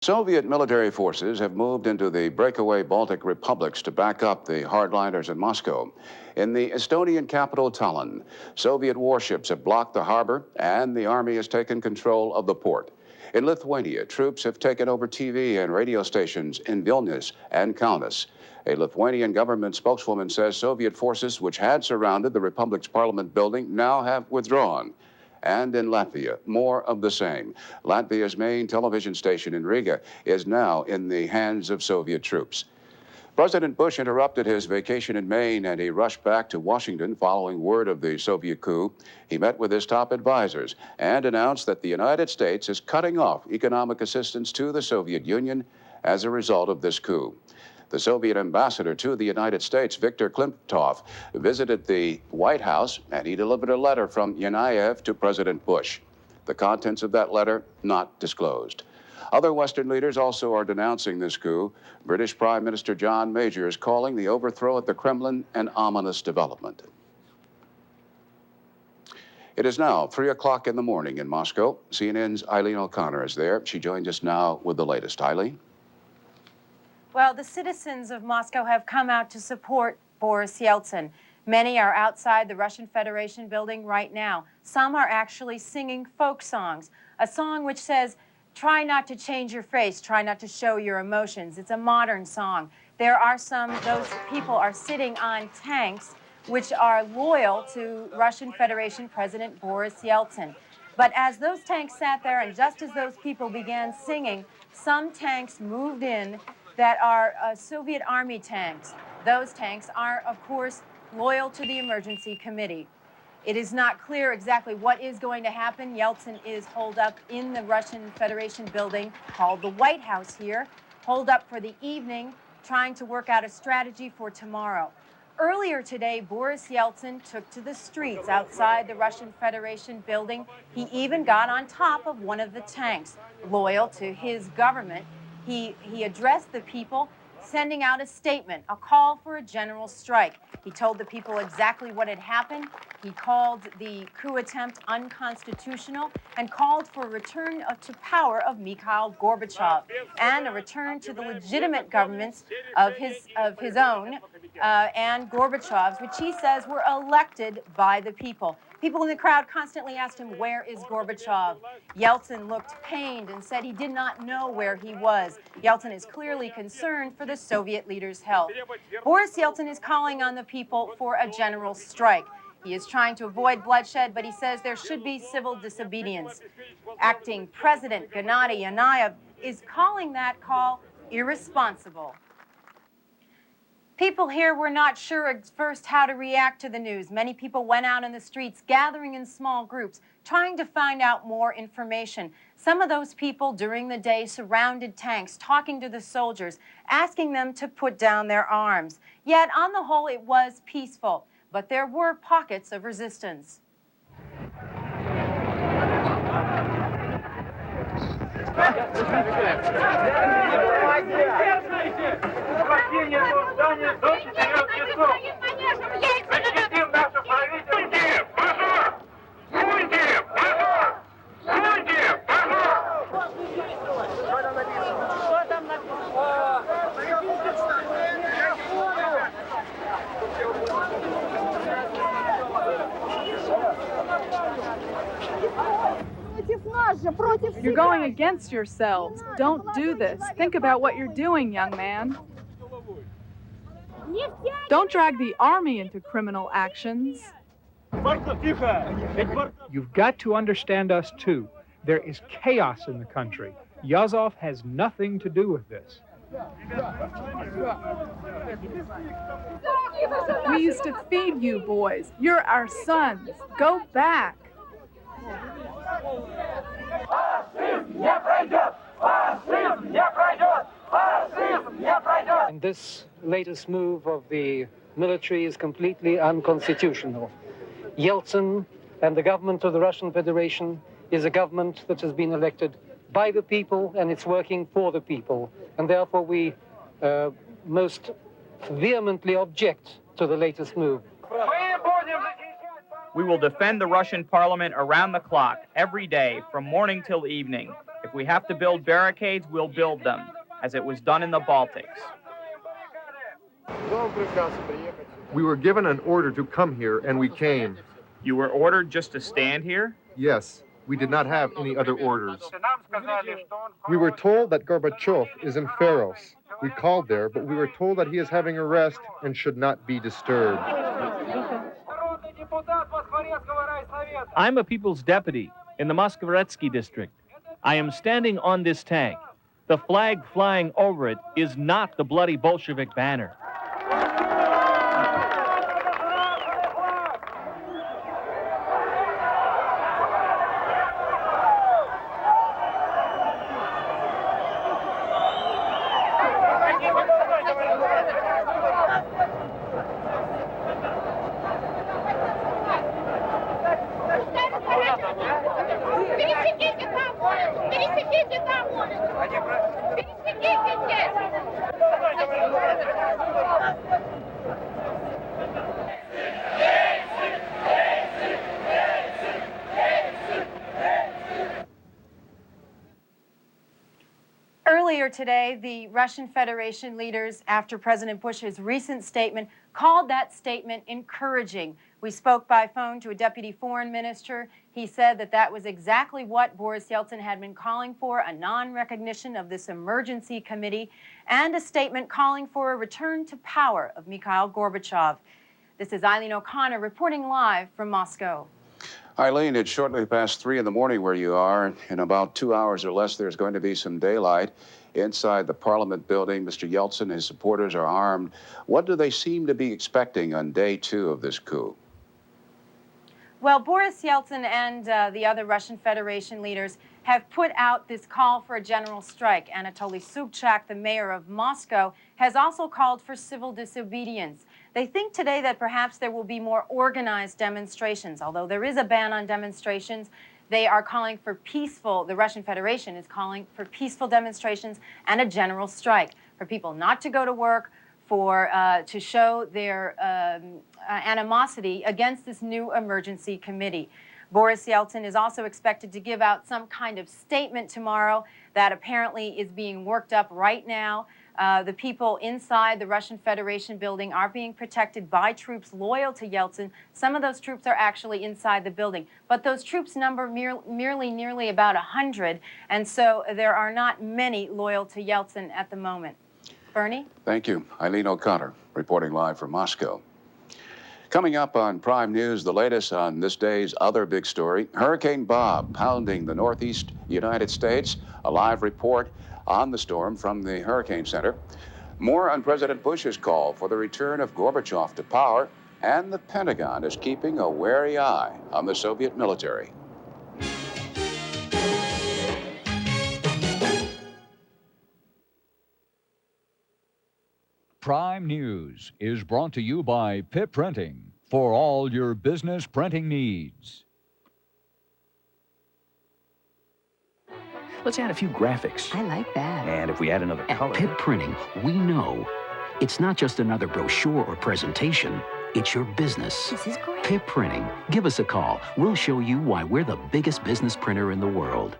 Soviet military forces have moved into the breakaway Baltic republics to back up the hardliners in Moscow. In the Estonian capital, Tallinn, Soviet warships have blocked the harbor, and the army has taken control of the port. In Lithuania, troops have taken over TV and radio stations in Vilnius and Kaunas. A Lithuanian government spokeswoman says Soviet forces, which had surrounded the republic's parliament building, now have withdrawn. And in Latvia, more of the same. Latvia's main television station in Riga is now in the hands of Soviet troops. President Bush interrupted his vacation in Maine, and he rushed back to Washington following word of the Soviet coup. He met with his top advisors and announced that the United States is cutting off economic assistance to the Soviet Union as a result of this coup. The Soviet ambassador to the United States, Viktor Klimtov, visited the White House, and he delivered a letter from Yanayev to President Bush. The contents of that letter not disclosed. Other Western leaders also are denouncing this coup. British Prime Minister John Major is calling the overthrow at the Kremlin an ominous development. It is now 3 o'clock in the morning in Moscow. CNN's Eileen O'Connor is there. She joins us now with the latest. Eileen? Well, the citizens of Moscow have come out to support Boris Yeltsin. Many are outside the Russian Federation building right now. Some are actually singing folk songs, a song which says, "Try not to change your face, try not to show your emotions." It's a modern song. There are those people are sitting on tanks which are loyal to Russian Federation President Boris Yeltsin. But as those tanks sat there and just as those people began singing, some tanks moved in that are Soviet Army tanks. Those tanks are, of course, loyal to the emergency committee. It is not clear exactly what is going to happen. Yeltsin is holed up in the Russian Federation building called the White House here, holed up for the evening, trying to work out a strategy for tomorrow. Earlier today, Boris Yeltsin took to the streets outside the Russian Federation building. He even got on top of one of the tanks, loyal to his government. He addressed the people, sending out a statement, a call for a general strike. He told the people exactly what had happened. He called the coup attempt unconstitutional and called for a return to power of Mikhail Gorbachev and a return to the legitimate governments of his own and Gorbachev's, which he says were elected by the people. People in the crowd constantly asked him, "Where is Gorbachev?" Yeltsin looked pained and said he did not know where he was. Yeltsin is clearly concerned for the Soviet leader's health. Boris Yeltsin is calling on the people for a general strike. He is trying to avoid bloodshed, but he says there should be civil disobedience. Acting President Gennady Yanayev is calling that call irresponsible. People here were not sure at first how to react to the news. Many people went out in the streets, gathering in small groups, trying to find out more information. Some of those people during the day surrounded tanks, talking to the soldiers, asking them to put down their arms. Yet, on the whole, it was peaceful, but there were pockets of resistance. You're going against yourselves. Don't do this. Think about what you're doing, young man. Don't drag the army into criminal actions. You've got to understand us, too. There is chaos in the country. Yazov has nothing to do with this. We used to feed you boys. You're our sons. Go back. And this latest move of the military is completely unconstitutional. Yeltsin and the government of the Russian Federation is a government that has been elected by the people, and it's working for the people. And therefore we most vehemently object to the latest move. We will defend the Russian parliament around the clock, every day, from morning till evening. If we have to build barricades, we'll build them, as it was done in the Baltics. We were given an order to come here, and we came. You were ordered just to stand here? Yes, we did not have any other orders. We were told that Gorbachev is in Faros. We called there, but we were told that he is having a rest and should not be disturbed. I'm a people's deputy in the Moskvoretsky district. I am standing on this tank. The flag flying over it is not the bloody Bolshevik banner. Earlier today, the Russian Federation leaders, after President Bush's recent statement, called that statement encouraging. We spoke by phone to a deputy foreign minister. He said that that was exactly what Boris Yeltsin had been calling for, a non-recognition of this emergency committee, and a statement calling for a return to power of Mikhail Gorbachev. This is Eileen O'Connor reporting live from Moscow. Eileen, it's shortly past 3 in the morning where you are. In about 2 hours or less, there's going to be some daylight. Inside the Parliament building, Mr. Yeltsin and his supporters are armed. What do they seem to be expecting on day 2 of this coup? Well, Boris Yeltsin and the other Russian Federation leaders have put out this call for a general strike. Anatoly Sobchak, the mayor of Moscow, has also called for civil disobedience. They think today that perhaps there will be more organized demonstrations. Although there is a ban on demonstrations, they are calling for peaceful, the Russian Federation is calling for peaceful demonstrations and a general strike, for people not to go to work, to show their animosity against this new emergency committee. Boris Yeltsin is also expected to give out some kind of statement tomorrow that apparently is being worked up right now. The people inside the Russian Federation building are being protected by troops loyal to Yeltsin. Some of those troops are actually inside the building, but those troops number nearly about 100, and so there are not many loyal to Yeltsin at the moment. Bernie? Thank you. Eileen O'Connor reporting live from Moscow. Coming up on Prime News, the latest on this day's other big story, Hurricane Bob pounding the northeast United States. A live report on the storm from the Hurricane Center. More on President Bush's call for the return of Gorbachev to power, and the Pentagon is keeping a wary eye on the Soviet military. Prime News is brought to you by Pitt Printing for all your business printing needs. Let's add a few graphics. I like that. And if we add another color... At Pitt Printing, we know it's not just another brochure or presentation. It's your business. This is great. Pitt Printing. Give us a call. We'll show you why we're the biggest business printer in the world.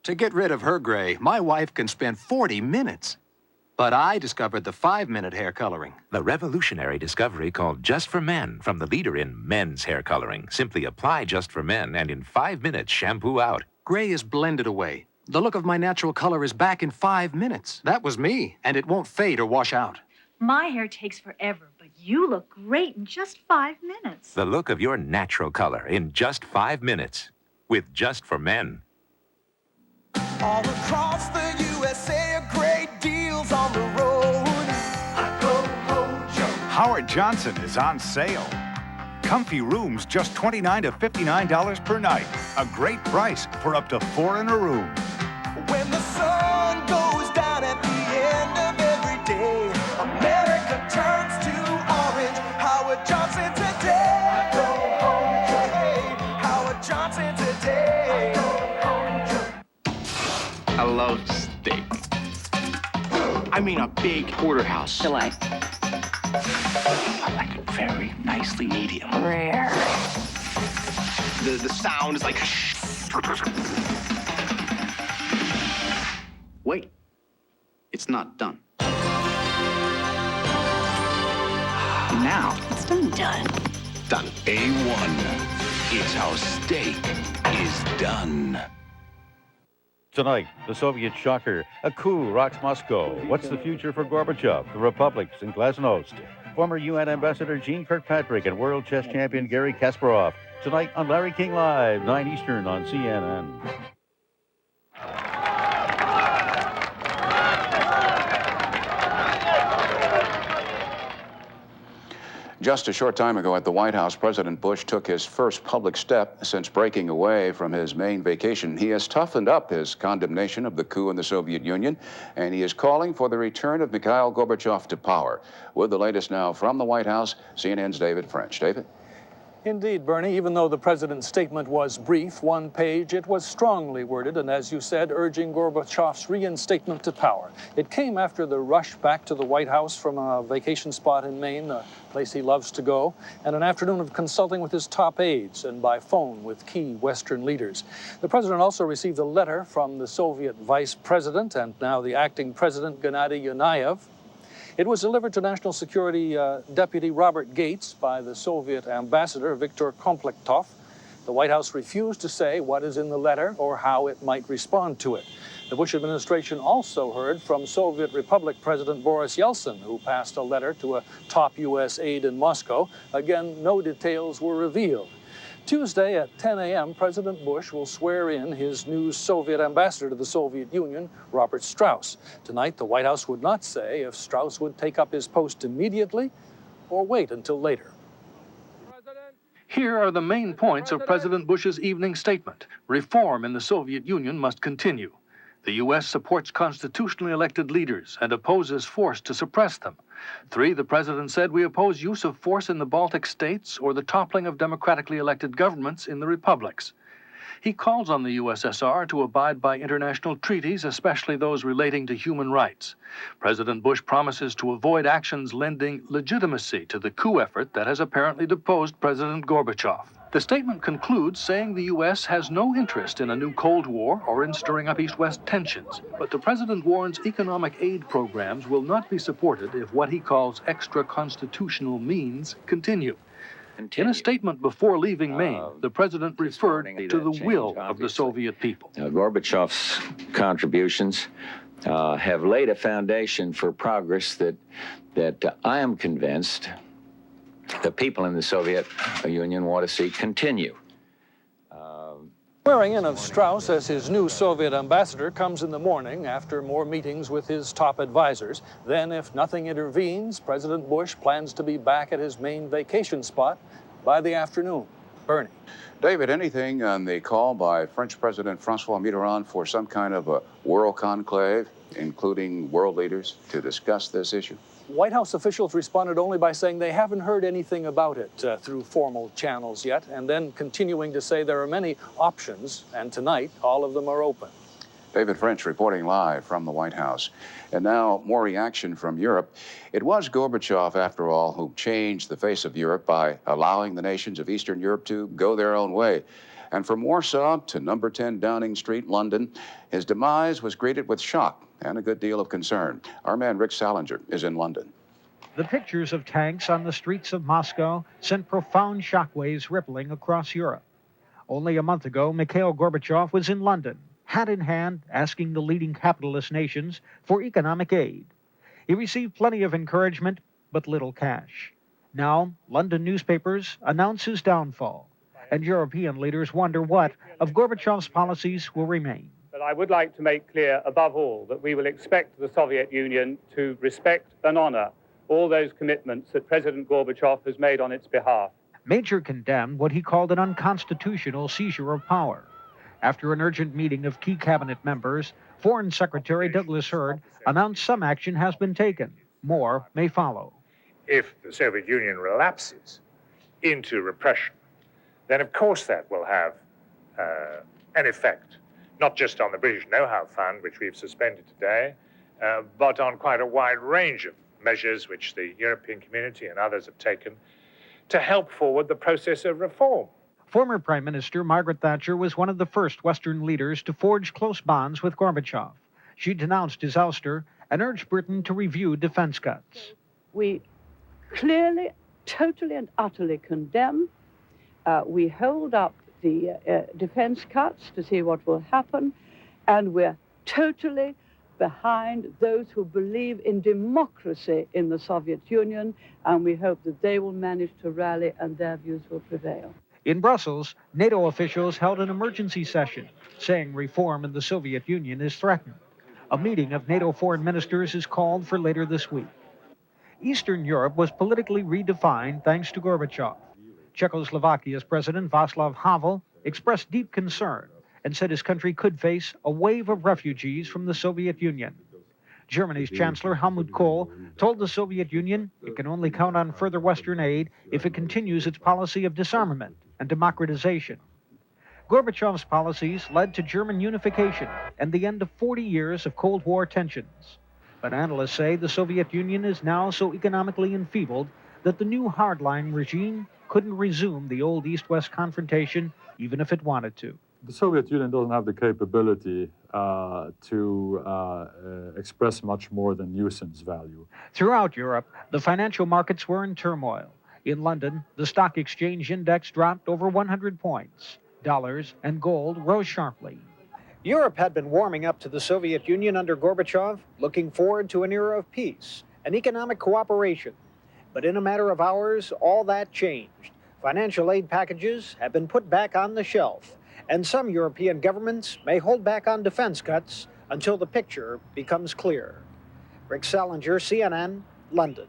To get rid of her gray, my wife can spend 40 minutes. But I discovered the 5-minute hair coloring. The revolutionary discovery called Just for Men from the leader in men's hair coloring. Simply apply Just for Men and in 5 minutes shampoo out. Gray is blended away. The look of my natural color is back in 5 minutes. That was me, and it won't fade or wash out. My hair takes forever, but you look great in just 5 minutes. The look of your natural color in just 5 minutes with Just for Men. All across the USA are great deals on the road. I go Mojo. Howard Johnson is on sale. Comfy rooms just $29 to $59 per night. A great price for up to 4 in a room. When the sun goes down at the end of every day, America turns to orange. Howard Johnson today. I go Mojo. Howard Johnson today. I love steak. I mean a big porterhouse. Delay. I like it very nicely medium. Rare. The sound is like... Wait. It's not done. Now, it's done. Done. Done. A1. It's how steak is done. Tonight, the Soviet shocker, a coup rocks Moscow. What's the future for Gorbachev, the republics, and Glasnost? Former UN Ambassador Gene Kirkpatrick and world chess champion Garry Kasparov. Tonight on Larry King Live, 9 Eastern on CNN. Just a short time ago at the White House, President Bush took his first public step since breaking away from his Maine vacation. He has toughened up his condemnation of the coup in the Soviet Union, and he is calling for the return of Mikhail Gorbachev to power. With the latest now from the White House, CNN's David French. David? Indeed, Bernie, even though the president's statement was brief, one page, it was strongly worded and, as you said, urging Gorbachev's reinstatement to power. It came after the rush back to the White House from a vacation spot in Maine, a place he loves to go, and an afternoon of consulting with his top aides and by phone with key Western leaders. The president also received a letter from the Soviet vice president and now the acting president, Gennady Yanayev. It was delivered to National Security Deputy Robert Gates by the Soviet ambassador, Viktor Komplektov. The White House refused to say what is in the letter or how it might respond to it. The Bush administration also heard from Soviet Republic President Boris Yeltsin, who passed a letter to a top U.S. aide in Moscow. Again, no details were revealed. Tuesday at 10 a.m., President Bush will swear in his new Soviet ambassador to the Soviet Union, Robert Strauss. Tonight, the White House would not say if Strauss would take up his post immediately or wait until later. Here are the main points of President Bush's evening statement. Reform in the Soviet Union must continue. The U.S. supports constitutionally elected leaders and opposes force to suppress them. 3, the president said, we oppose use of force in the Baltic states or the toppling of democratically elected governments in the republics. He calls on the USSR to abide by international treaties, especially those relating to human rights. President Bush promises to avoid actions lending legitimacy to the coup effort that has apparently deposed President Gorbachev. The statement concludes saying the U.S. has no interest in a new Cold War or in stirring up East-West tensions. But the president warns economic aid programs will not be supported if what he calls extra-constitutional means continue. In a statement before leaving Maine, the president referred to the will of the Soviet people. Gorbachev's contributions have laid a foundation for progress that I am convinced the people in the Soviet Union want to see continue. Swearing in of Strauss as his new Soviet ambassador comes in the morning after more meetings with his top advisors. Then, if nothing intervenes, President Bush plans to be back at his Maine vacation spot by the afternoon. Bernie. David, anything on the call by French President Francois Mitterrand for some kind of a world conclave, including world leaders, to discuss this issue? White House officials responded only by saying they haven't heard anything about it through formal channels yet, and then continuing to say there are many options, and tonight all of them are open. David French reporting live from the White House. And now more reaction from Europe. It was Gorbachev, after all, who changed the face of Europe by allowing the nations of Eastern Europe to go their own way. And from Warsaw to number 10 Downing Street, London, his demise was greeted with shock and a good deal of concern. Our man Rick Salinger is in London. The pictures of tanks on the streets of Moscow sent profound shockwaves rippling across Europe. Only a month ago, Mikhail Gorbachev was in London, hand in hand, asking the leading capitalist nations for economic aid. He received plenty of encouragement, but little cash. Now, London newspapers announce his downfall, and European leaders wonder what of Gorbachev's policies will remain. But I would like to make clear, above all, that we will expect the Soviet Union to respect and honor all those commitments that President Gorbachev has made on its behalf. Major condemned what he called an unconstitutional seizure of power. After an urgent meeting of key cabinet members, Foreign Secretary Douglas Hurd announced some action has been taken. More may follow. If the Soviet Union relapses into repression, then of course that will have an effect, not just on the British Know-How Fund, which we've suspended today, but on quite a wide range of measures which the European community and others have taken to help forward the process of reform. Former Prime Minister Margaret Thatcher was one of the first Western leaders to forge close bonds with Gorbachev. She denounced his ouster and urged Britain to review defense cuts. We clearly, totally and utterly condemn. We hold up the defense cuts to see what will happen, and we're totally behind those who believe in democracy in the Soviet Union, and we hope that they will manage to rally and their views will prevail. In Brussels, NATO officials held an emergency session, saying reform in the Soviet Union is threatened. A meeting of NATO foreign ministers is called for later this week. Eastern Europe was politically redefined thanks to Gorbachev. Czechoslovakia's President Václav Havel expressed deep concern and said his country could face a wave of refugees from the Soviet Union. Germany's Chancellor Helmut Kohl told the Soviet Union it can only count on further Western aid if it continues its policy of disarmament and democratization. Gorbachev's policies led to German unification and the end of 40 years of Cold War tensions. But analysts say the Soviet Union is now so economically enfeebled that the new hardline regime couldn't resume the old East-West confrontation even if it wanted to. The Soviet Union doesn't have the capability to express much more than nuisance value. Throughout Europe, the financial markets were in turmoil. In London, the stock exchange index dropped over 100 points. Dollars and gold rose sharply. Europe had been warming up to the Soviet Union under Gorbachev, looking forward to an era of peace and economic cooperation. But in a matter of hours, all that changed. Financial aid packages have been put back on the shelf, and some European governments may hold back on defense cuts until the picture becomes clear. Rick Salinger, CNN, London.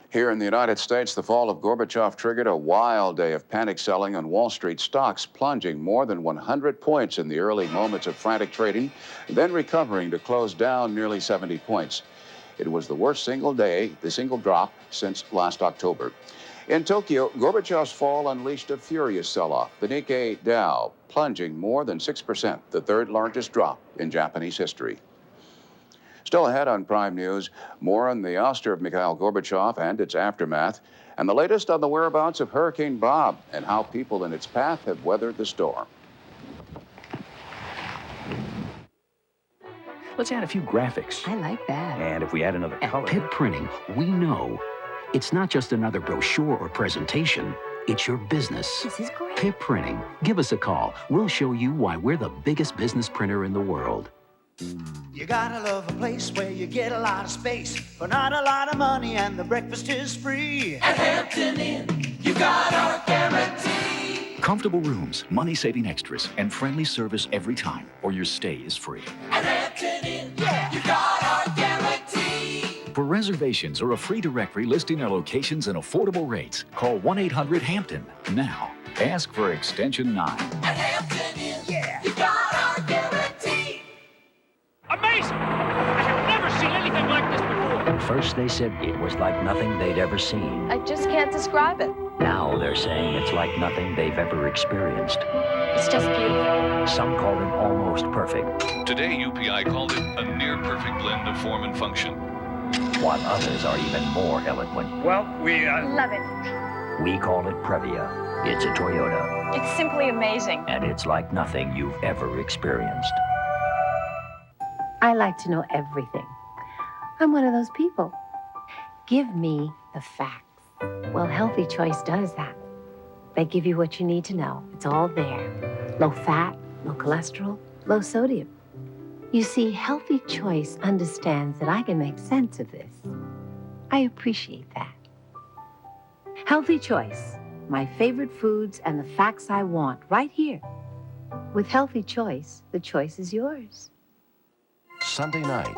Here in the United States, the fall of Gorbachev triggered a wild day of panic selling on Wall Street, stocks plunging more than 100 points in the early moments of frantic trading, then recovering to close down nearly 70 points. It was the worst single drop since last October. In Tokyo, Gorbachev's fall unleashed a furious sell-off. The Nikkei Dow plunging more than 6%, the third largest drop in Japanese history. Still ahead on Prime News, more on the ouster of Mikhail Gorbachev and its aftermath, and the latest on the whereabouts of Hurricane Bob and how people in its path have weathered the storm. Let's add a few graphics. I like that. And if we add another At color... Pip Printing, we know it's not just another brochure or presentation. It's your business. This is great. Pip Printing. Give us a call. We'll show you why we're the biggest business printer in the world. You gotta love a place where you get a lot of space for not a lot of money and the breakfast is free. At Hampton Inn, you got our guarantee. Comfortable rooms, money-saving extras, and friendly service every time, or your stay is free. At Hampton Inn, yeah, you got our guarantee. For reservations or a free directory listing our locations and affordable rates, call 1-800-HAMPTON. Now, ask for extension 9. At Hampton Inn, yeah, you got our guarantee. Amazing! I have never seen anything like this before. At first they said it was like nothing they'd ever seen. I just can't describe it. Now they're saying it's like nothing they've ever experienced. It's just beautiful. Some called it almost perfect, Today, UPI called it a near-perfect blend of form and function. while others are even more eloquent. Well, we Love it. We call it Previa. It's a Toyota, It's simply amazing. and it's like nothing you've ever experienced. I like to know everything. I'm one of those people. Give me the facts. Well, Healthy Choice does that. They give you what you need to know. It's all there. Low fat, low cholesterol, low sodium. You see, Healthy Choice understands that I can make sense of this. I appreciate that. Healthy Choice, my favorite foods and the facts I want right here. With Healthy Choice, the choice is yours. Sunday night.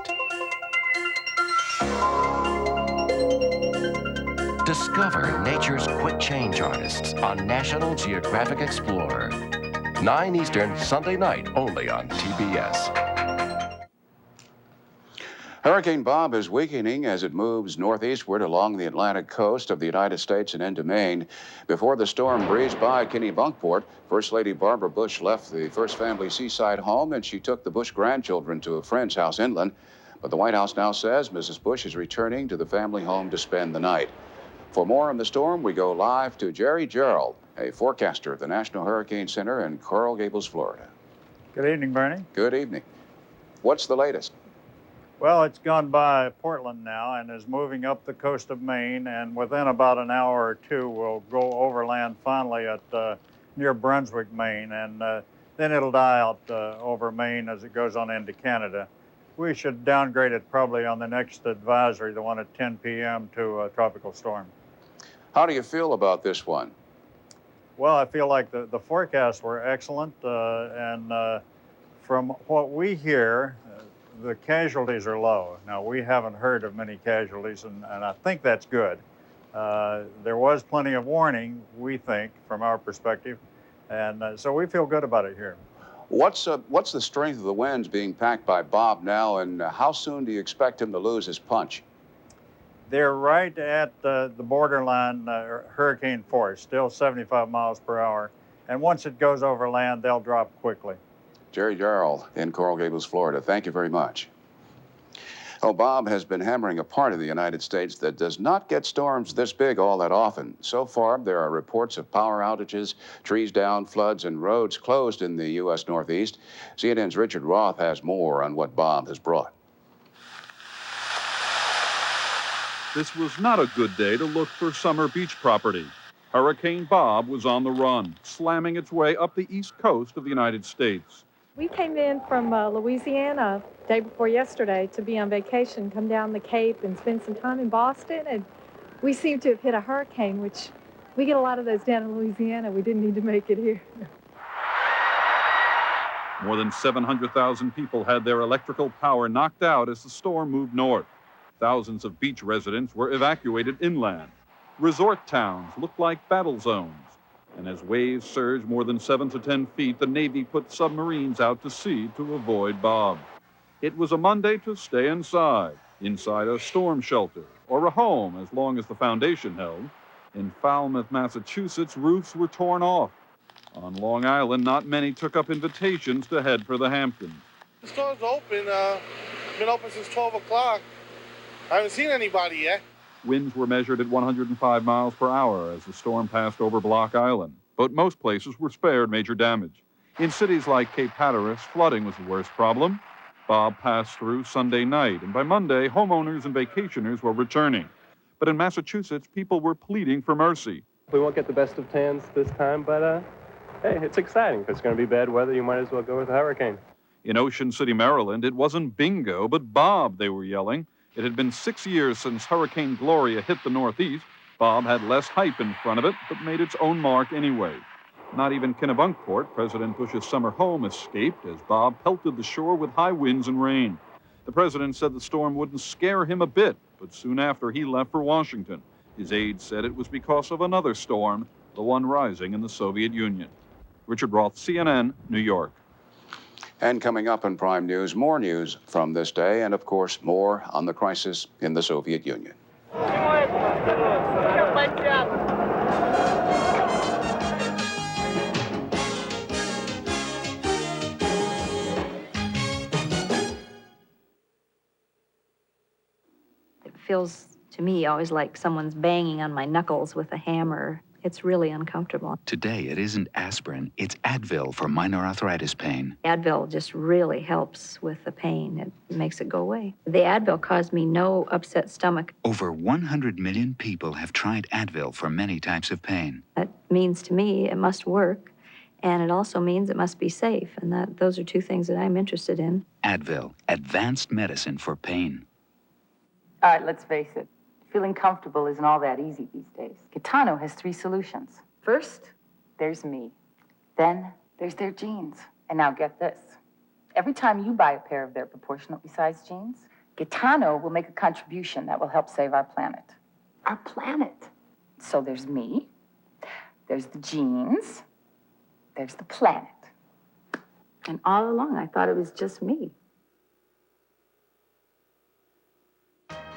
Discover nature's quick change artists on National Geographic Explorer. 9 Eastern, Sunday night, only on TBS. Hurricane Bob is weakening as it moves northeastward along the Atlantic coast of the United States and into Maine. Before the storm breezed by Kennebunkport, First Lady Barbara Bush left the First Family seaside home and she took the Bush grandchildren to a friend's house inland. But the White House now says Mrs. Bush is returning to the family home to spend the night. For more on the storm, we go live to Jerry Gerald, a forecaster of the National Hurricane Center in Coral Gables, Florida. Good evening, Bernie. Good evening. What's the latest? Well, it's gone by Portland now and is moving up the coast of Maine, and within about an hour or two will go overland finally at near Brunswick, Maine, and then it'll die out over Maine as it goes on into Canada. We should downgrade it probably on the next advisory, the one at 10 p.m., to a tropical storm. How do you feel about this one? Well, I feel like the forecasts were excellent, and from what we hear, the casualties are low. Now, we haven't heard of many casualties, and I think that's good. There was plenty of warning, we think, from our perspective, and so we feel good about it here. What's the strength of the winds being packed by Bob now, and how soon do you expect him to lose his punch? They're right at the borderline hurricane force, still 75 miles per hour, and once it goes over land, they'll drop quickly. Jerry Jarrell in Coral Gables, Florida. Thank you very much. Oh, Bob has been hammering a part of the United States that does not get storms this big all that often. So far, there are reports of power outages, trees down, floods, and roads closed in the U.S. Northeast. CNN's Richard Roth has more on what Bob has brought. This was not a good day to look for summer beach property. Hurricane Bob was on the run, slamming its way up the east coast of the United States. We came in from Louisiana day before yesterday to be on vacation, come down the Cape and spend some time in Boston, and we seem to have hit a hurricane, which we get a lot of those down in Louisiana. We didn't need to make it here. More than 700,000 people had their electrical power knocked out as the storm moved north. Thousands of beach residents were evacuated inland. Resort towns looked like battle zones. And as waves surged more than 7 to 10 feet, the Navy put submarines out to sea to avoid Bob. It was a Monday to stay inside a storm shelter, or a home as long as the foundation held. In Falmouth, Massachusetts, roofs were torn off. On Long Island, not many took up invitations to head for the Hamptons. The store's open. Been open since 12 o'clock. I haven't seen anybody yet. Winds were measured at 105 miles per hour as the storm passed over Block Island, but most places were spared major damage. In cities like Cape Hatteras, flooding was the worst problem. Bob passed through Sunday night, and by Monday, homeowners and vacationers were returning. But in Massachusetts, people were pleading for mercy. We won't get the best of tans this time, but hey, it's exciting. If it's going to be bad weather, you might as well go with a hurricane. In Ocean City, Maryland, it wasn't bingo, but Bob, they were yelling. It had been 6 years since Hurricane Gloria hit the Northeast. Bob had less hype in front of it, but made its own mark anyway. Not even Kennebunkport, President Bush's summer home, escaped as Bob pelted the shore with high winds and rain. The president said the storm wouldn't scare him a bit, but soon after he left for Washington. His aides said it was because of another storm, the one rising in the Soviet Union. Richard Roth, CNN, New York. And coming up in Prime News, more news from this day, and of course, more on the crisis in the Soviet Union. It feels to me always like someone's banging on my knuckles with a hammer. It's really uncomfortable. Today, it isn't aspirin, it's Advil for minor arthritis pain. Advil just really helps with the pain. It makes it go away. The Advil caused me no upset stomach. Over 100 million people have tried Advil for many types of pain. That means to me it must work, and it also means it must be safe, and those are two things that I'm interested in. Advil, advanced medicine for pain. All right, let's face it. Feeling comfortable isn't all that easy these days. Gitano has 3 solutions. First, there's me. Then, there's their jeans. And now get this. Every time you buy a pair of their proportionately sized jeans, Gitano will make a contribution that will help save our planet. Our planet. So there's me, there's the jeans, there's the planet. And all along, I thought it was just me.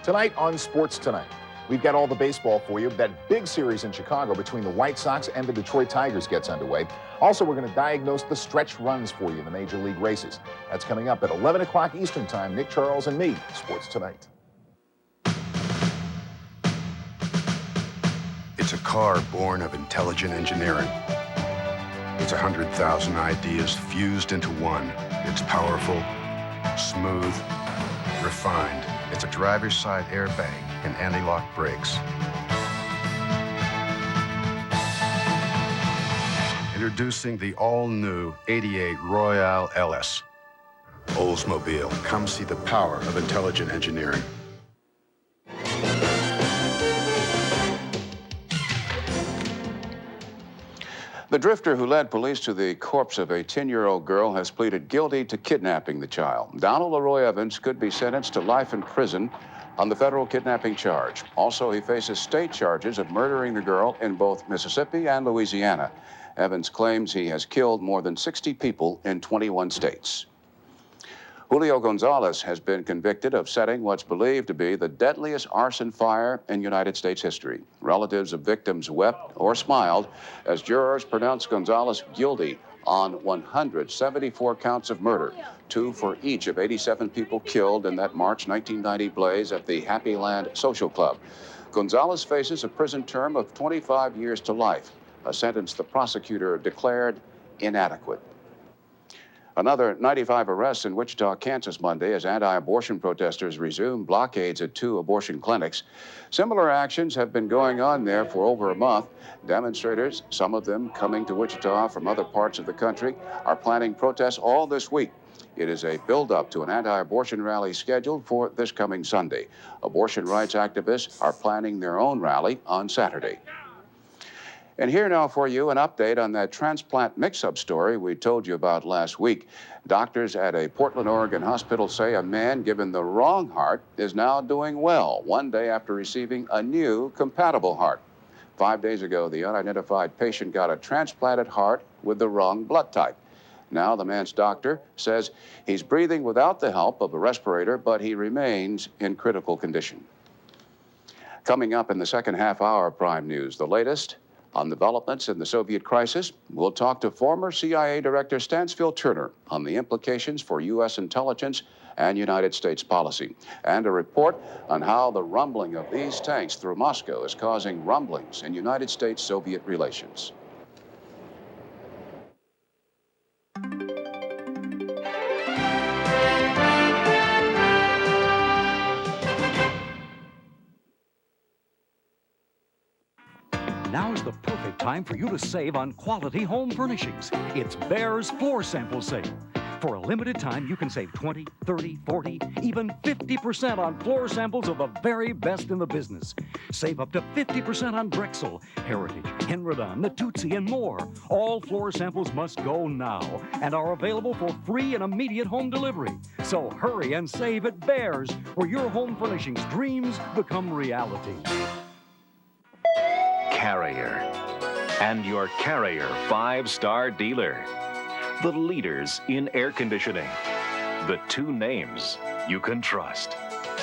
Tonight on Sports Tonight, we've got all the baseball for you. That big series in Chicago between the White Sox and the Detroit Tigers gets underway. Also, we're going to diagnose the stretch runs for you in the major league races. That's coming up at 11 o'clock Eastern Time. Nick Charles and me, Sports Tonight. It's a car born of intelligent engineering. It's 100,000 ideas fused into one. It's powerful, Smooth, refined. It's a driver's side airbag and anti-lock brakes. Introducing the all-new 88 Royale LS. Oldsmobile, come see the power of intelligent engineering. The drifter who led police to the corpse of a 10-year-old girl has pleaded guilty to kidnapping the child. Donald Leroy Evans could be sentenced to life in prison on the federal kidnapping charge. Also, he faces state charges of murdering the girl in both Mississippi and Louisiana. Evans claims he has killed more than 60 people in 21 states. Julio Gonzalez has been convicted of setting what's believed to be the deadliest arson fire in United States history. Relatives of victims wept or smiled as jurors pronounced Gonzalez guilty on 174 counts of murder, 2 for each of 87 people killed in that March 1990 blaze at the Happy Land Social Club. Gonzalez faces a prison term of 25 years to life, a sentence the prosecutor declared inadequate. Another 95 arrests in Wichita, Kansas Monday as anti-abortion protesters resumed blockades at 2 abortion clinics. Similar actions have been going on there for over a month. Demonstrators, some of them coming to Wichita from other parts of the country, are planning protests all this week. It is a build-up to an anti-abortion rally scheduled for this coming Sunday. Abortion rights activists are planning their own rally on Saturday. And here now for you an update on that transplant mix-up story we told you about last week. Doctors at a Portland, Oregon hospital say a man given the wrong heart is now doing well, one day after receiving a new compatible heart. 5 days ago, the unidentified patient got a transplanted heart with the wrong blood type. Now the man's doctor says he's breathing without the help of a respirator, but he remains in critical condition. Coming up in the second half hour of Prime News, the latest on developments in the Soviet crisis. We'll talk to former CIA Director Stansfield Turner on the implications for U.S. intelligence and United States policy, and a report on how the rumbling of these tanks through Moscow is causing rumblings in United States-Soviet relations. Now is the perfect time for you to save on quality home furnishings. It's Bear's Floor Sample Sale. For a limited time, you can save 20, 30, 40, even 50% on floor samples of the very best in the business. Save up to 50% on Drexel, Heritage, Henredon, Natuzzi, and more. All floor samples must go now and are available for free and immediate home delivery. So hurry and save at Bear's, where your home furnishings dreams become reality. Carrier, and your Carrier 5-star dealer. The leaders in air conditioning. The 2 names you can trust.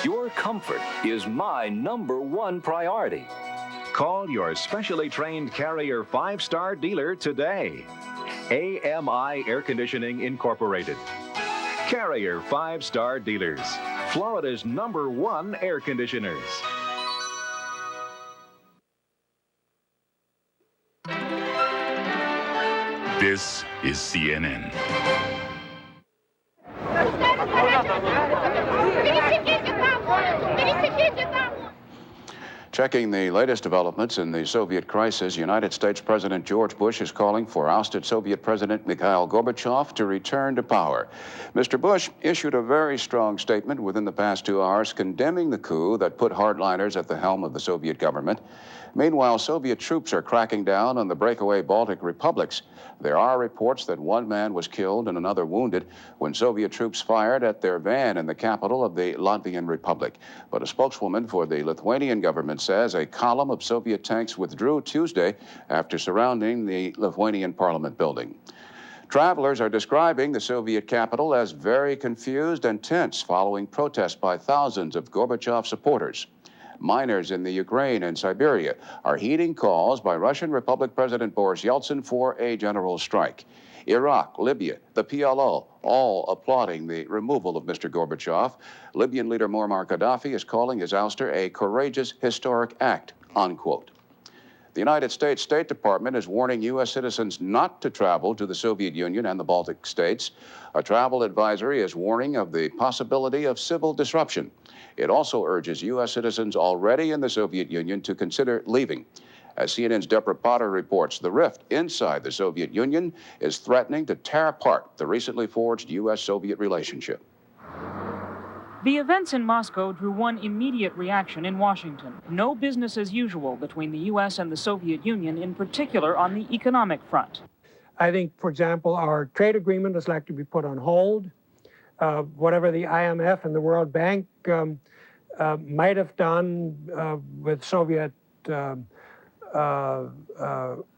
Your comfort is my #1 priority. Call your specially trained Carrier 5-star dealer today. AMI Air Conditioning Incorporated. Carrier 5-star dealers. Florida's #1 air conditioners. This is CNN. Checking the latest developments in the Soviet crisis, United States President George Bush is calling for ousted Soviet President Mikhail Gorbachev to return to power. Mr. Bush issued a very strong statement within the past 2 hours condemning the coup that put hardliners at the helm of the Soviet government. Meanwhile, Soviet troops are cracking down on the breakaway Baltic republics. There are reports that 1 man was killed and another wounded when Soviet troops fired at their van in the capital of the Latvian Republic. But a spokeswoman for the Lithuanian government says a column of Soviet tanks withdrew Tuesday after surrounding the Lithuanian parliament building. Travelers are describing the Soviet capital as very confused and tense following protests by thousands of Gorbachev supporters. Miners in the Ukraine and Siberia are heeding calls by Russian Republic President Boris Yeltsin for a general strike. Iraq, Libya, the PLO, all applauding the removal of Mr. Gorbachev. Libyan leader Muammar Gaddafi is calling his ouster a courageous, historic act, unquote. The United States State Department is warning U.S. citizens not to travel to the Soviet Union and the Baltic states. A travel advisory is warning of the possibility of civil disruption. It also urges U.S. citizens already in the Soviet Union to consider leaving. As CNN's Deborah Potter reports, the rift inside the Soviet Union is threatening to tear apart the recently forged U.S.-Soviet relationship. The events in Moscow drew one immediate reaction in Washington. No business as usual between the U.S. and the Soviet Union, in particular on the economic front. I think, for example, our trade agreement is likely to be put on hold. Whatever the IMF and the World Bank might have done with Soviet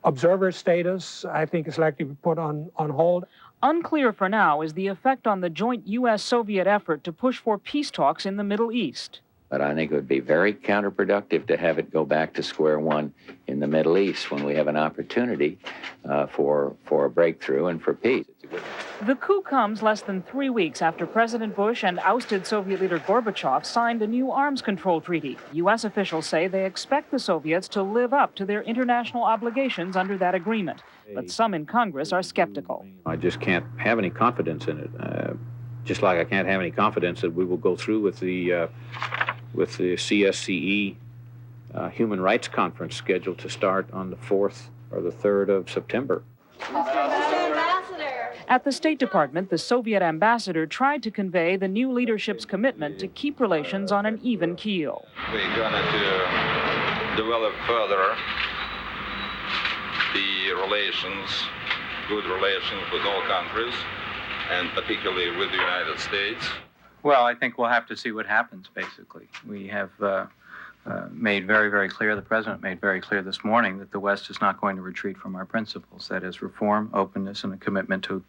observer status, I think is likely to be put on hold. Unclear for now is the effect on the joint U.S.-Soviet effort to push for peace talks in the Middle East. But I think it would be very counterproductive to have it go back to square one in the Middle East when we have an opportunity for a breakthrough and for peace. The coup comes less than 3 weeks after President Bush and ousted Soviet leader Gorbachev signed a new arms control treaty. U.S. officials say they expect the Soviets to live up to their international obligations under that agreement. But some in Congress are skeptical. I just can't have any confidence in it. Just like I can't have any confidence that we will go through with the CSCE Human Rights Conference scheduled to start on the 4th or the 3rd of September. At the State Department, the Soviet ambassador tried to convey the new leadership's commitment to keep relations on an even keel. We're going to develop further the relations, good relations with all countries, and particularly with the United States. Well, I think we'll have to see what happens, basically. We have made very, very clear, the President made very clear this morning that the West is not going to retreat from our principles, that is reform, openness, and a commitment to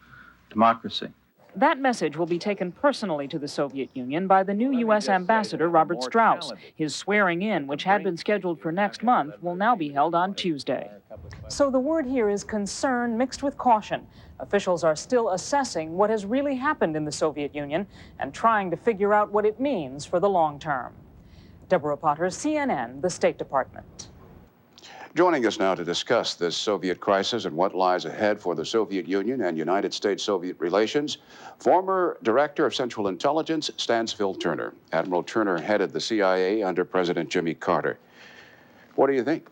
democracy. That message will be taken personally to the Soviet Union by the new U.S. ambassador, Robert Strauss. His swearing in, which had been scheduled for next month, will now be held on Tuesday. So the word here is concern mixed with caution. Officials are still assessing what has really happened in the Soviet Union and trying to figure out what it means for the long term. Deborah Potter, CNN, the State Department. Joining us now to discuss this Soviet crisis and what lies ahead for the Soviet Union and United States-Soviet relations, former Director of Central Intelligence, Stansfield Turner. Admiral Turner headed the CIA under President Jimmy Carter. What do you think?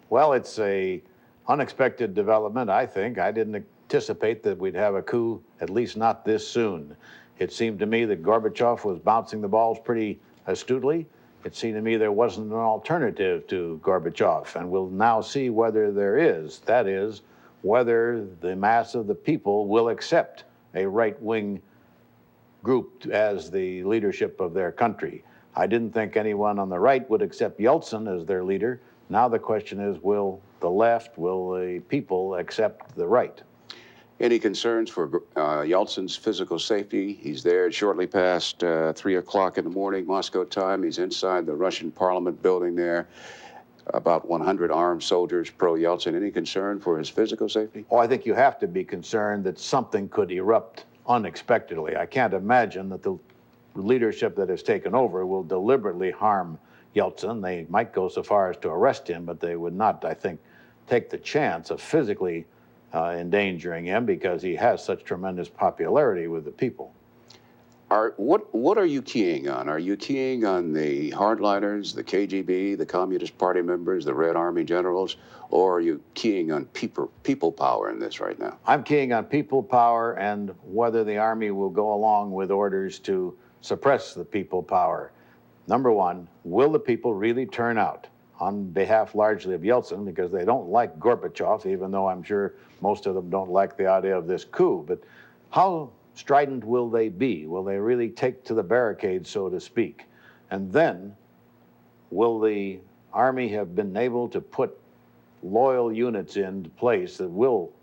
Well, it's a unexpected development, I think. I didn't anticipate that we'd have a coup, at least not this soon. It seemed to me that Gorbachev was bouncing the balls pretty astutely. It seemed to me there wasn't an alternative to Gorbachev, and we'll now see whether there is. That is, whether the mass of the people will accept a right-wing group as the leadership of their country. I didn't think anyone on the right would accept Yeltsin as their leader. Now the question is, will the left, will the people accept the right? Any concerns for Yeltsin's physical safety? He's there shortly past 3 o'clock in the morning, Moscow time. He's inside the Russian parliament building there. About 100 armed soldiers pro-Yeltsin. Any concern for his physical safety? Oh, I think you have to be concerned that something could erupt unexpectedly. I can't imagine that the leadership that has taken over will deliberately harm Yeltsin. They might go so far as to arrest him, but they would not, I think, take the chance of physically endangering him because he has such tremendous popularity with the people. What are you keying on? Are you keying on the hardliners, the KGB, the Communist Party members, the Red Army generals, or are you keying on people power in this right now? I'm keying on people power and whether the Army will go along with orders to suppress the people power. Number one, will the people really turn out on behalf largely of Yeltsin, because they don't like Gorbachev, even though I'm sure most of them don't like the idea of this coup. But how strident will they be? Will they really take to the barricades, so to speak? And then, will the Army have been able to put loyal units into place that will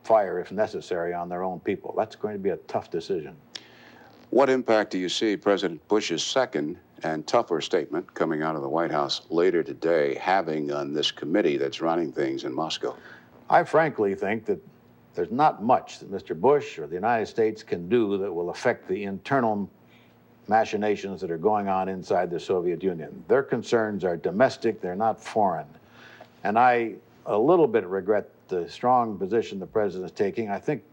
fire, if necessary, on their own people? That's going to be a tough decision. What impact do you see President Bush's second and tougher statement coming out of the White House later today having on this committee that's running things in Moscow? I frankly think that there's not much that Mr. Bush or the United States can do that will affect the internal machinations that are going on inside the Soviet Union. Their concerns are domestic, they're not foreign. And I a little bit regret the strong position the president is taking. I think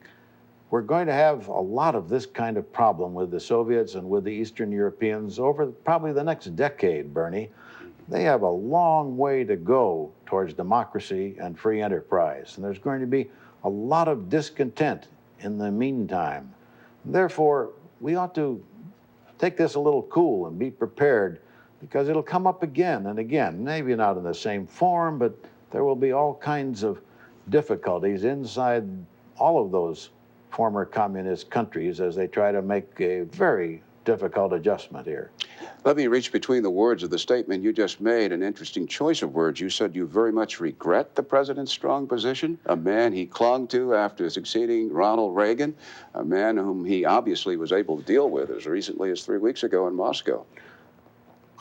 we're going to have a lot of this kind of problem with the Soviets and with the Eastern Europeans over probably the next decade, Bernie. They have a long way to go towards democracy and free enterprise, and there's going to be a lot of discontent in the meantime. Therefore, we ought to take this a little cool and be prepared, because it'll come up again and again, maybe not in the same form, but there will be all kinds of difficulties inside all of those former communist countries as they try to make a very difficult adjustment here. Let me reach between the words of the statement you just made, an interesting choice of words. You said you very much regret the president's strong position, a man he clung to after succeeding Ronald Reagan, a man whom he obviously was able to deal with as recently as 3 weeks ago in Moscow.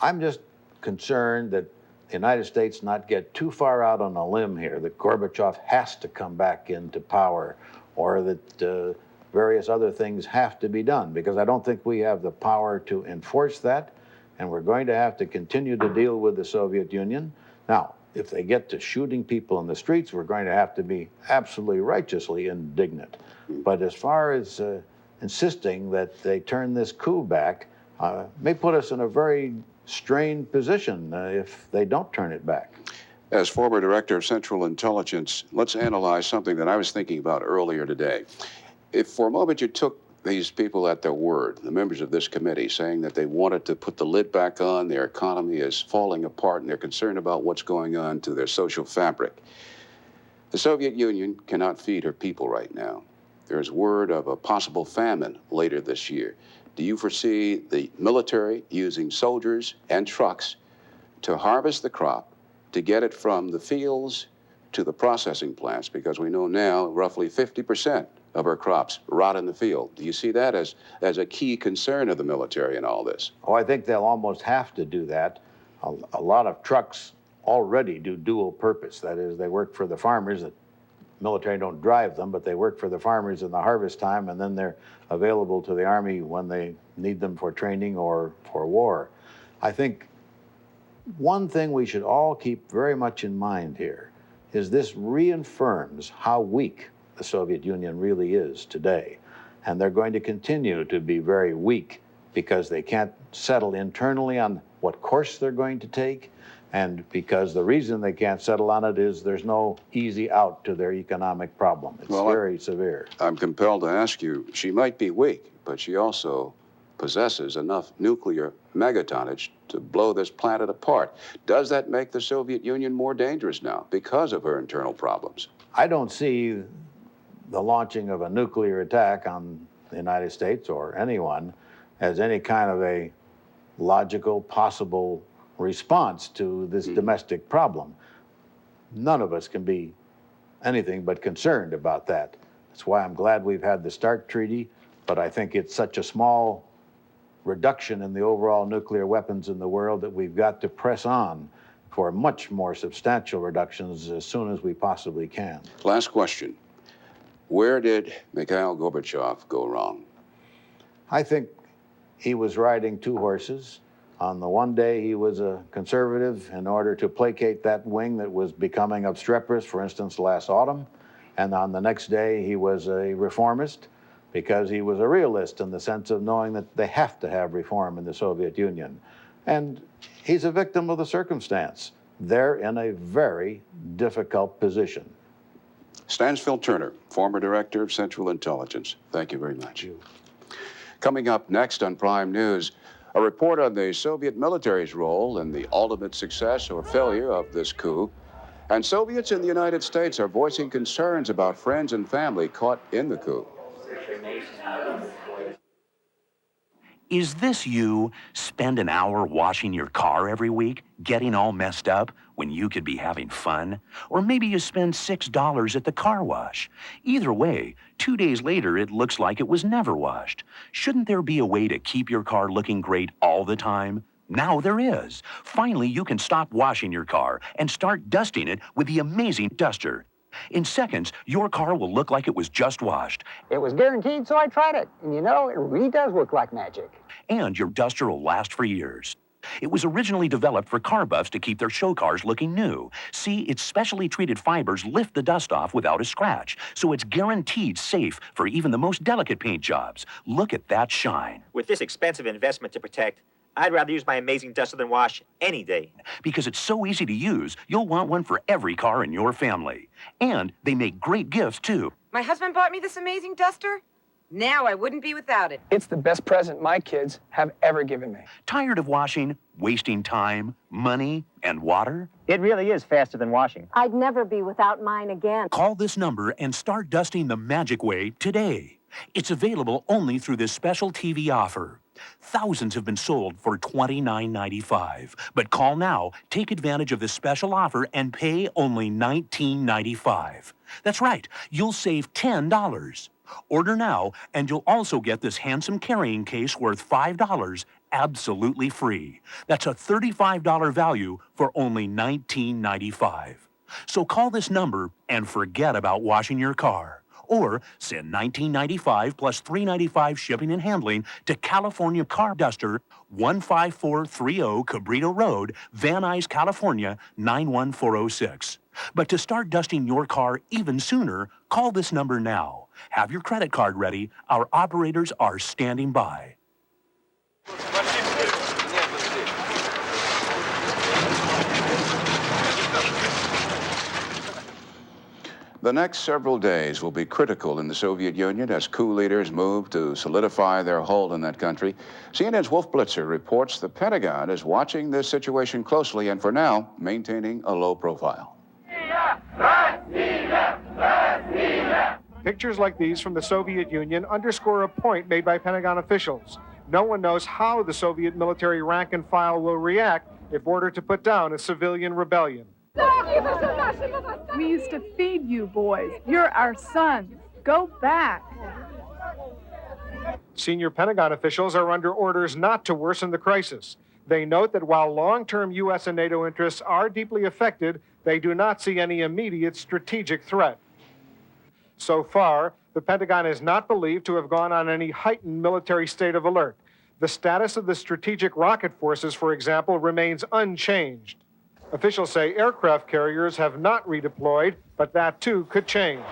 I'm just concerned that the United States not get too far out on a limb here, that Gorbachev has to come back into power, or that various other things have to be done, because I don't think we have the power to enforce that, and we're going to have to continue to deal with the Soviet Union. Now, if they get to shooting people in the streets, we're going to have to be absolutely righteously indignant. But as far as insisting that they turn this coup back, may put us in a very strained position if they don't turn it back. As former director of Central Intelligence, let's analyze something that I was thinking about earlier today. If for a moment you took these people at their word, the members of this committee, saying that they wanted to put the lid back on, their economy is falling apart, and they're concerned about what's going on to their social fabric. The Soviet Union cannot feed her people right now. There's word of a possible famine later this year. Do you foresee the military using soldiers and trucks to harvest the crop, to get it from the fields to the processing plants? Because we know now roughly 50% of our crops rot in the field. Do you see that as a key concern of the military in all this? Oh, I think they'll almost have to do that. A lot of trucks already do dual purpose. That is, they work for the farmers. The military don't drive them, but they work for the farmers in the harvest time, and then they're available to the Army when they need them for training or for war. I think one thing we should all keep very much in mind here is this reaffirms how weak the Soviet Union really is today. And they're going to continue to be very weak because they can't settle internally on what course they're going to take, and because the reason they can't settle on it is there's no easy out to their economic problem. It's very severe. I'm compelled to ask you, she might be weak, but she also possesses enough nuclear megatonnage to blow this planet apart. Does that make the Soviet Union more dangerous now because of her internal problems? I don't see the launching of a nuclear attack on the United States or anyone as any kind of a logical, possible response to this domestic problem. None of us can be anything but concerned about that. That's why I'm glad we've had the START treaty, but I think it's such a small reduction in the overall nuclear weapons in the world that we've got to press on for much more substantial reductions as soon as we possibly can. Last question. Where did Mikhail Gorbachev go wrong? I think he was riding two horses. On the one day, he was a conservative in order to placate that wing that was becoming obstreperous, for instance, last autumn. And on the next day, he was a reformist because he was a realist in the sense of knowing that they have to have reform in the Soviet Union. And he's a victim of the circumstance. They're in a very difficult position. Stansfield Turner, former director of Central Intelligence. Thank you very much. Coming up next on Prime News, a report on the Soviet military's role in the ultimate success or failure of this coup. And Soviets in the United States are voicing concerns about friends and family caught in the coup. Is this you? Spend an hour washing your car every week, getting all messed up when you could be having fun? Or maybe you spend $6 at the car wash. Either way, 2 days later, it looks like it was never washed. Shouldn't there be a way to keep your car looking great all the time? Now there is. Finally, you can stop washing your car and start dusting it with the amazing duster. In seconds, your car will look like it was just washed. It was guaranteed, so I tried it. And you know, it really does work like magic. And your duster will last for years. It was originally developed for car buffs to keep their show cars looking new. See, its specially treated fibers lift the dust off without a scratch, so it's guaranteed safe for even the most delicate paint jobs. Look at that shine. With this expensive investment to protect, I'd rather use my amazing Duster Than Wash any day. Because it's so easy to use, you'll want one for every car in your family. And they make great gifts, too. My husband bought me this amazing duster. Now I wouldn't be without it. It's the best present my kids have ever given me. Tired of washing, wasting time, money, and water? It really is faster than washing. I'd never be without mine again. Call this number and start dusting the magic way today. It's available only through this special TV offer. Thousands have been sold for $29.95. But call now, take advantage of this special offer, and pay only $19.95. That's right, you'll save $10. Order now, and you'll also get this handsome carrying case worth $5 absolutely free. That's a $35 value for only $19.95. So call this number and forget about washing your car. Or send $19.95 plus $3.95 shipping and handling to California Car Duster, 15430 Cabrito Road, Van Nuys, California, 91406. But to start dusting your car even sooner, call this number now. Have your credit card ready. Our operators are standing by. The next several days will be critical in the Soviet Union as coup leaders move to solidify their hold in that country. CNN's Wolf Blitzer reports the Pentagon is watching this situation closely and, for now, maintaining a low profile. Pictures like these from the Soviet Union underscore a point made by Pentagon officials. No one knows how the Soviet military rank and file will react if ordered to put down a civilian rebellion. We used to feed you boys. You're our sons. Go back. Senior Pentagon officials are under orders not to worsen the crisis. They note that while long-term U.S. and NATO interests are deeply affected, they do not see any immediate strategic threat. So far, the Pentagon is not believed to have gone on any heightened military state of alert. The status of the strategic rocket forces, for example, remains unchanged. Officials say aircraft carriers have not redeployed, but that too could change.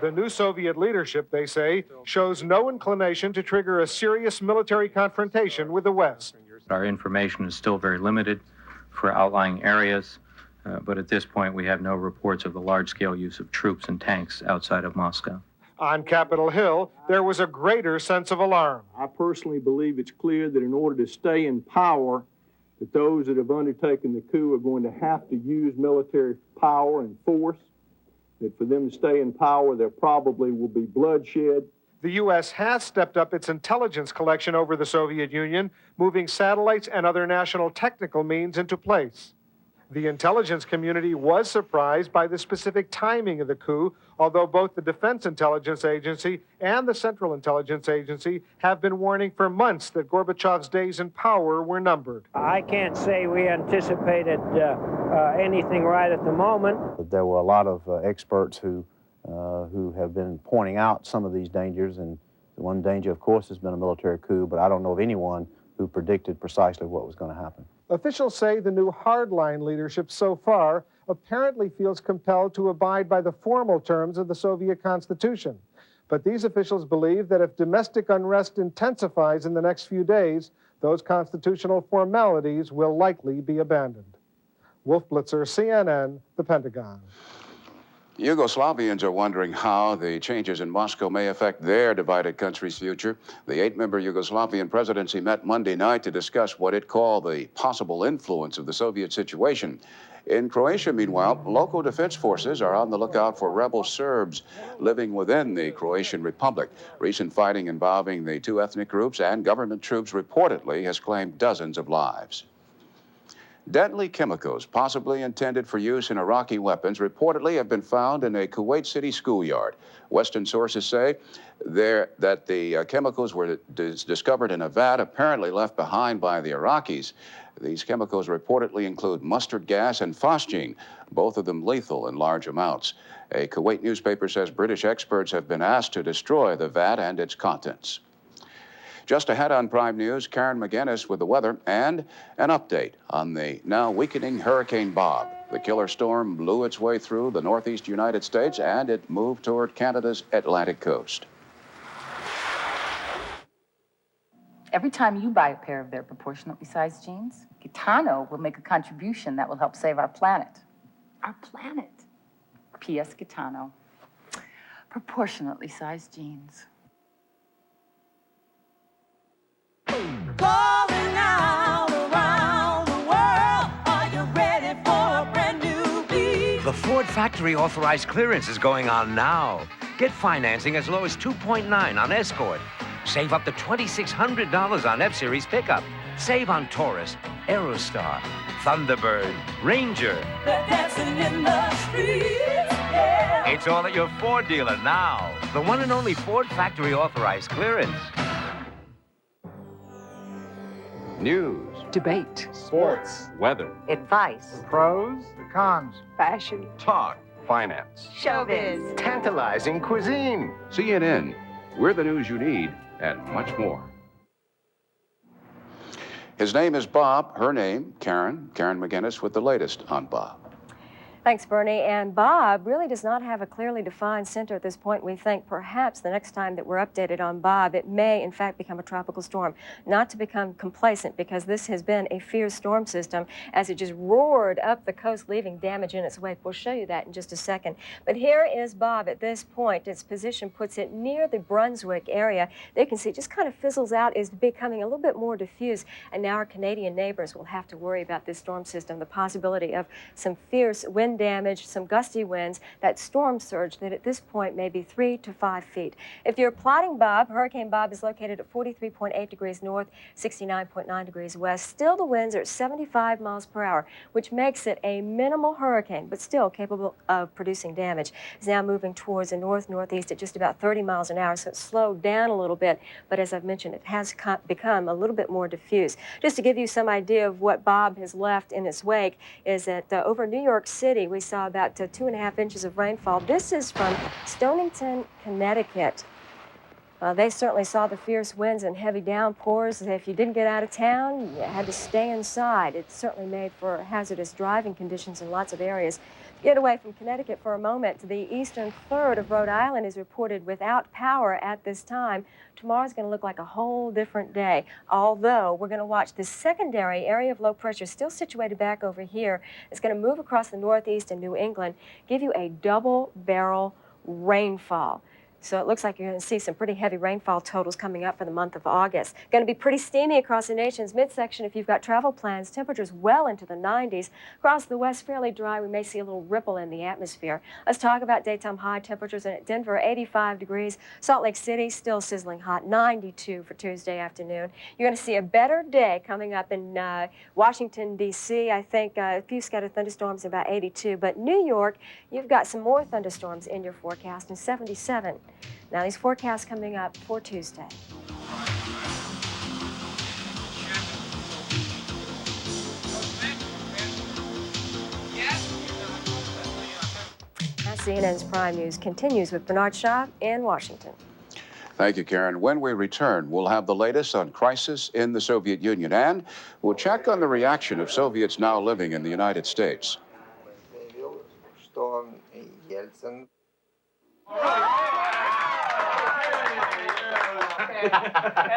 The new Soviet leadership, they say, shows no inclination to trigger a serious military confrontation with the West. Our information is still very limited for outlying areas, but at this point we have no reports of the large-scale use of troops and tanks outside of Moscow. On Capitol Hill, there was a greater sense of alarm. I personally believe it's clear that in order to stay in power, that those that have undertaken the coup are going to have to use military power and force, that for them to stay in power, there probably will be bloodshed. The U.S. has stepped up its intelligence collection over the Soviet Union, moving satellites and other national technical means into place. The intelligence community was surprised by the specific timing of the coup, although both the Defense Intelligence Agency and the Central Intelligence Agency have been warning for months that Gorbachev's days in power were numbered. I can't say we anticipated anything right at the moment. There were a lot of experts who have been pointing out some of these dangers, and the one danger, of course, has been a military coup, but I don't know of anyone who predicted precisely what was going to happen. Officials say the new hardline leadership so far apparently feels compelled to abide by the formal terms of the Soviet Constitution. But these officials believe that if domestic unrest intensifies in the next few days, those constitutional formalities will likely be abandoned. Wolf Blitzer, CNN, the Pentagon. Yugoslavians are wondering how the changes in Moscow may affect their divided country's future. The 8-member Yugoslavian presidency met Monday night to discuss what it called the possible influence of the Soviet situation. In Croatia, meanwhile, local defense forces are on the lookout for rebel Serbs living within the Croatian Republic. Recent fighting involving the two ethnic groups and government troops reportedly has claimed dozens of lives. Deadly chemicals, possibly intended for use in Iraqi weapons, reportedly have been found in a Kuwait City schoolyard. Western sources say that the chemicals were discovered in a vat apparently left behind by the Iraqis. These chemicals reportedly include mustard gas and phosgene, both of them lethal in large amounts. A Kuwait newspaper says British experts have been asked to destroy the vat and its contents. Just ahead on Prime News, Karen McGinnis with the weather and an update on the now weakening Hurricane Bob. The killer storm blew its way through the northeast United States and it moved toward Canada's Atlantic coast. Every time you buy a pair of their proportionately sized jeans, Gitano will make a contribution that will help save our planet. Our planet. P.S. Gitano. Proportionately sized jeans. Going out around the world, are you ready for a brand new beat? The Ford factory authorized clearance is going on now. Get financing as low as 2.9 on Escort. Save up to $2,600 on F-Series pickup. Save on Taurus, Aerostar, Thunderbird, Ranger. They're dancing in the streets, yeah. It's all at your Ford dealer now. The one and only Ford factory authorized clearance. News, Debate. sports, weather, Advice. pros, the cons, Fashion. talk, finance, Showbiz. tantalizing cuisine. CNN, we're the news you need and much more. His name is Bob, her name, Karen. Karen McGinnis with the latest on Bob. Thanks, Bernie. And Bob really does not have a clearly defined center at this point. We think perhaps the next time that we're updated on Bob, it may, in fact, become a tropical storm. Not to become complacent, because this has been a fierce storm system as it just roared up the coast, leaving damage in its wake. We'll show you that in just a second. But here is Bob at this point. Its position puts it near the Brunswick area. They can see it just kind of fizzles out, is becoming a little bit more diffuse. And now our Canadian neighbors will have to worry about this storm system, the possibility of some fierce wind damage, some gusty winds, that storm surge that at this point may be 3 to 5 feet. If you're plotting Bob, Hurricane Bob is located at 43.8 degrees north, 69.9 degrees west. Still the winds are at 75 miles per hour, which makes it a minimal hurricane, but still capable of producing damage. It's now moving towards the north-northeast at just about 30 miles an hour, so it's slowed down a little bit, but as I've mentioned, it has become a little bit more diffuse. Just to give you some idea of what Bob has left in its wake is that over New York City, we saw about 2.5 inches of rainfall. This is from Stonington, Connecticut. They certainly saw the fierce winds and heavy downpours. If you didn't get out of town, you had to stay inside. It certainly made for hazardous driving conditions in lots of areas. Get away from Connecticut for a moment. The eastern third of Rhode Island is reported without power at this time. Tomorrow's going to look like a whole different day, although we're going to watch this secondary area of low pressure still situated back over here. It's going to move across the northeast and New England, give you a double barrel rainfall. So it looks like you're going to see some pretty heavy rainfall totals coming up for the month of August. Going to be pretty steamy across the nation's midsection if you've got travel plans. Temperatures well into the 90s. Across the west, fairly dry. We may see a little ripple in the atmosphere. Let's talk about daytime high temperatures. In Denver, 85 degrees. Salt Lake City, still sizzling hot, 92 for Tuesday afternoon. You're going to see a better day coming up in Washington, D.C. I think a few scattered thunderstorms, about 82. But New York, you've got some more thunderstorms in your forecast, and 77. Now, these forecasts coming up for Tuesday. CNN's Prime News continues with Bernard Shaw in Washington. Thank you, Karen. When we return, we'll have the latest on crisis in the Soviet Union, and we'll check on the reaction of Soviets now living in the United States.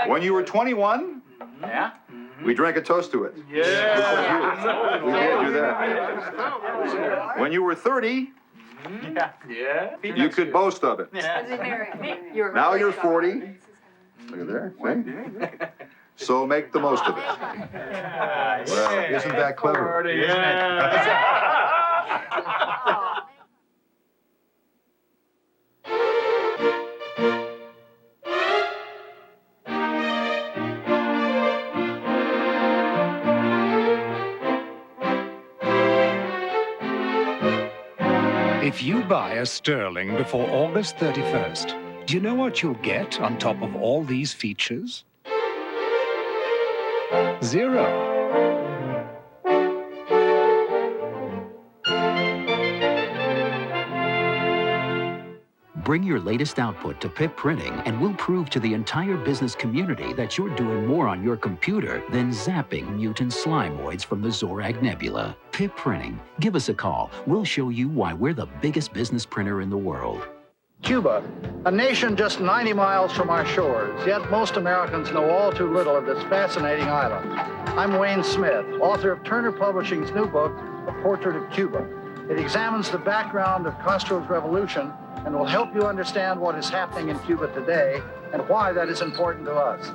When you were 21, yeah, we drank a toast to it. Yeah. We did do that. When you were 30, yeah, you could boast of it. Yeah. Now you're 40. Look at there. See? So make the most of it. Well, isn't that clever? Yeah. If you buy a Sterling before August 31st, do you know what you'll get on top of all these features? Zero. Bring your latest output to Pip Printing, and we'll prove to the entire business community that you're doing more on your computer than zapping mutant slimoids from the Zorag Nebula. Pip Printing. Give us a call. We'll show you why we're the biggest business printer in the world. Cuba, a nation just 90 miles from our shores, yet most Americans know all too little of this fascinating island. I'm Wayne Smith, author of Turner Publishing's new book, A Portrait of Cuba. It examines the background of Castro's revolution and will help you understand what is happening in Cuba today and why that is important to us.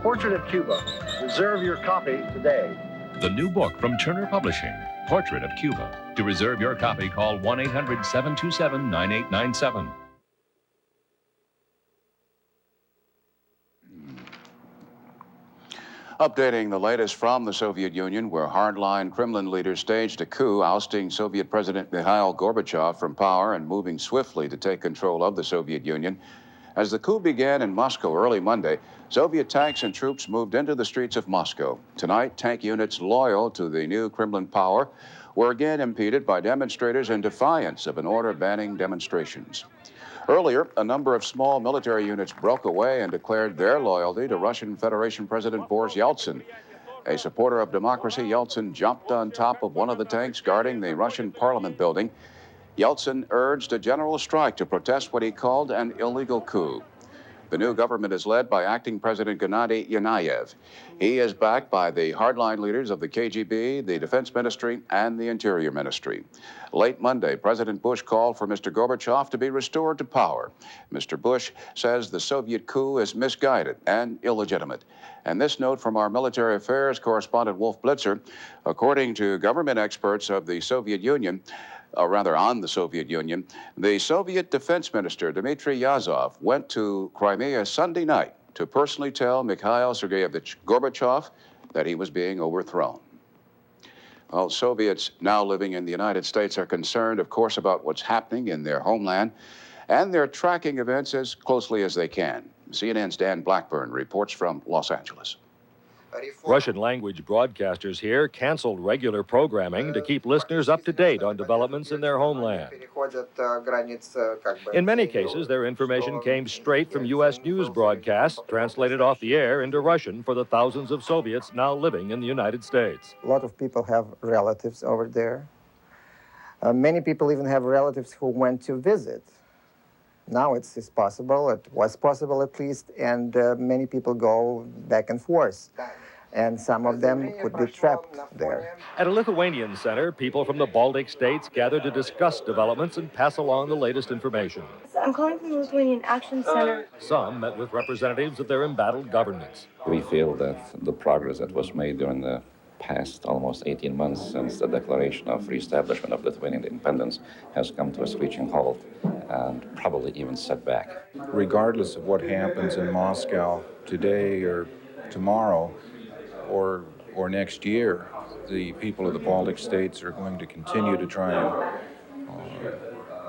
Portrait of Cuba. Reserve your copy today. The new book from Turner Publishing, Portrait of Cuba. To reserve your copy, call 1-800-727-9897. Updating the latest from the Soviet Union, where hardline Kremlin leaders staged a coup, ousting Soviet President Mikhail Gorbachev from power and moving swiftly to take control of the Soviet Union. As the coup began in Moscow early Monday, Soviet tanks and troops moved into the streets of Moscow. Tonight, tank units loyal to the new Kremlin power were again impeded by demonstrators in defiance of an order banning demonstrations. Earlier, a number of small military units broke away and declared their loyalty to Russian Federation President Boris Yeltsin. A supporter of democracy, Yeltsin jumped on top of one of the tanks guarding the Russian parliament building. Yeltsin urged a general strike to protest what he called an illegal coup. The new government is led by acting President Gennady Yanayev. He is backed by the hardline leaders of the KGB, the Defense Ministry, and the Interior Ministry. Late Monday, President Bush called for Mr. Gorbachev to be restored to power. Mr. Bush says the Soviet coup is misguided and illegitimate. And this note from our military affairs correspondent Wolf Blitzer: according to government experts of the Soviet Union, on the Soviet Union, the Soviet Defense Minister, Dmitry Yazov, went to Crimea Sunday night to personally tell Mikhail Sergeyevich Gorbachev that he was being overthrown. Well, Soviets now living in the United States are concerned, of course, about what's happening in their homeland, and they're tracking events as closely as they can. CNN's Dan Blackburn reports from Los Angeles. Russian-language broadcasters here canceled regular programming to keep listeners up to date on developments in their homeland. In many cases, their information came straight from U.S. news broadcasts, translated off the air into Russian for the thousands of Soviets now living in the United States. A lot of people have relatives over there. Many people even have relatives who went to visit. Now it's possible, it was possible at least, and many people go back and forth. And some of them could be trapped there. At a Lithuanian center, people from the Baltic states gathered to discuss developments and pass along the latest information. I'm calling from the Lithuanian Action Center. Some met with representatives of their embattled governments. We feel that the progress that was made during the past almost 18 months since the declaration of reestablishment of Lithuanian independence has come to a screeching halt and probably even set back. Regardless of what happens in Moscow today or tomorrow or next year, the people of the Baltic states are going to continue to try and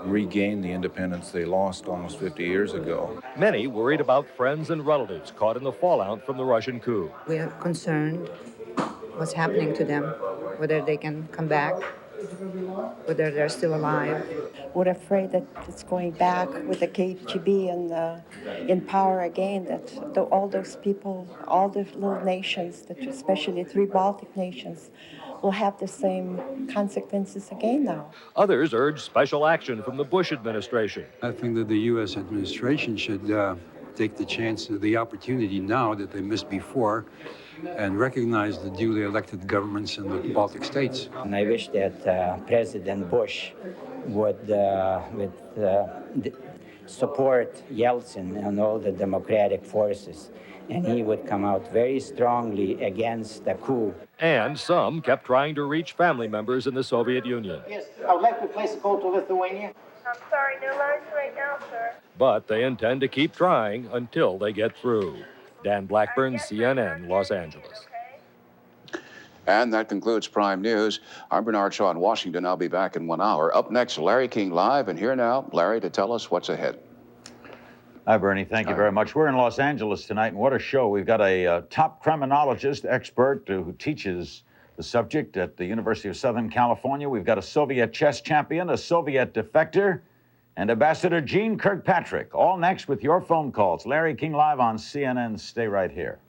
regain the independence they lost almost 50 years ago. Many worried about friends and relatives caught in the fallout from the Russian coup. We are concerned what's happening to them, whether they can come back, whether they're still alive. We're afraid that it's going back with the KGB and in power again, that all those people, all the little nations, that especially 3 Baltic nations, will have the same consequences again now. Others urge special action from the Bush administration. I think that the U.S. administration should take the chance, the opportunity now that they missed before, and recognize the duly elected governments in the Baltic states. And I wish that President Bush would support Yeltsin and all the democratic forces, and he would come out very strongly against the coup. And some kept trying to reach family members in the Soviet Union. Yes, I would like to place a call to Lithuania. I'm sorry, no lines right now, sir. But they intend to keep trying until they get through. Dan Blackburn, CNN, Los Angeles. And that concludes Prime News. I'm Bernard Shaw in Washington. I'll be back in 1 hour. Up next, Larry King live. And here now, Larry, to tell us what's ahead. Hi, Bernie. Thank you very much. We're in Los Angeles tonight, and what a show. We've got a top criminologist expert who teaches the subject at the University of Southern California. We've got a Soviet chess champion, a Soviet defector, and Ambassador Jeane Kirkpatrick. All next with your phone calls. Larry King live on CNN. Stay right here.